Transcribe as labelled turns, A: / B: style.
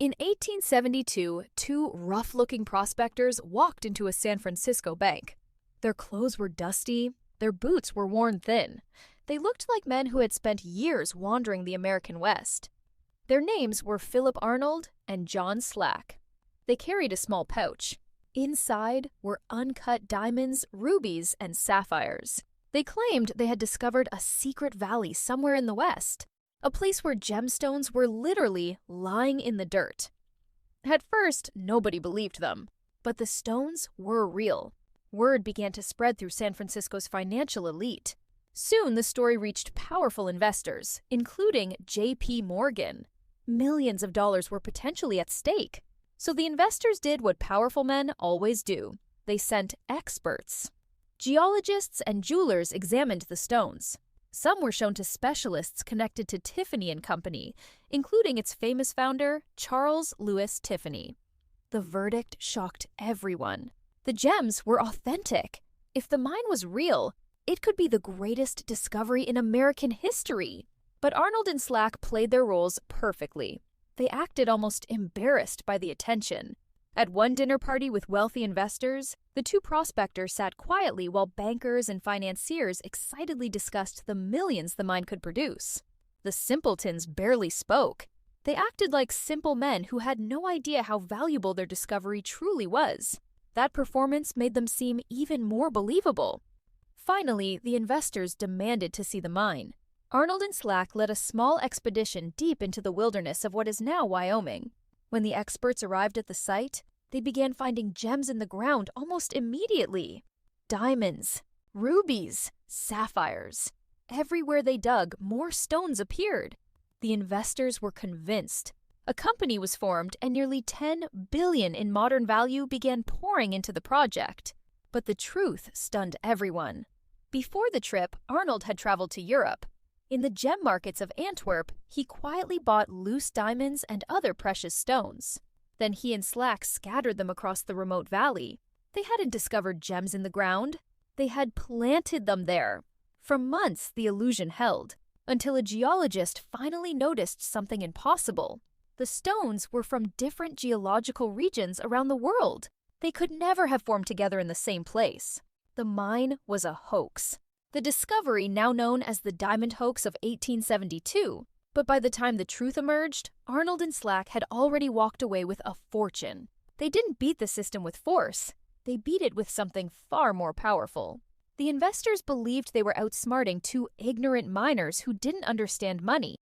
A: In 1872, two rough-looking prospectors walked into a San Francisco bank. Their clothes were dusty, their boots were worn thin. They looked like men who had spent years wandering the American West. Their names were Philip Arnold and John Slack. They carried a small pouch. Inside were uncut diamonds, rubies, and sapphires. They claimed they had discovered a secret valley somewhere in the West, a place where gemstones were literally lying in the dirt. At first, nobody believed them, but the stones were real. Word began to spread through San Francisco's financial elite. Soon, the story reached powerful investors, including J.P. Morgan. Millions of dollars were potentially at stake. So the investors did what powerful men always do. They sent experts. Geologists and jewelers examined the stones. Some were shown to specialists connected to Tiffany & Company, including its famous founder, Charles Louis Tiffany. The verdict shocked everyone. The gems were authentic. If the mine was real, it could be the greatest discovery in American history. But Arnold and Slack played their roles perfectly. They acted almost embarrassed by the attention. At one dinner party with wealthy investors, the two prospectors sat quietly while bankers and financiers excitedly discussed the millions the mine could produce. The simpletons barely spoke. They acted like simple men who had no idea how valuable their discovery truly was. That performance made them seem even more believable. Finally, the investors demanded to see the mine. Arnold and Slack led a small expedition deep into the wilderness of what is now Wyoming. When the experts arrived at the site, they began finding gems in the ground almost immediately. Diamonds, rubies, sapphires. Everywhere they dug, more stones appeared. The investors were convinced. A company was formed and nearly $10 billion in modern value began pouring into the project. But the truth stunned everyone. Before the trip, Arnold had traveled to Europe. In the gem markets of Antwerp, he quietly bought loose diamonds and other precious stones. Then he and Slack scattered them across the remote valley. They hadn't discovered gems in the ground. They had planted them there. For months, the illusion held, until a geologist finally noticed something impossible. The stones were from different geological regions around the world. They could never have formed together in the same place. The mine was a hoax. The discovery, now known as the Diamond Hoax of 1872, but by the time the truth emerged, Arnold and Slack had already walked away with a fortune. They didn't beat the system with force. They beat it with something far more powerful. The investors believed they were outsmarting two ignorant miners who didn't understand money.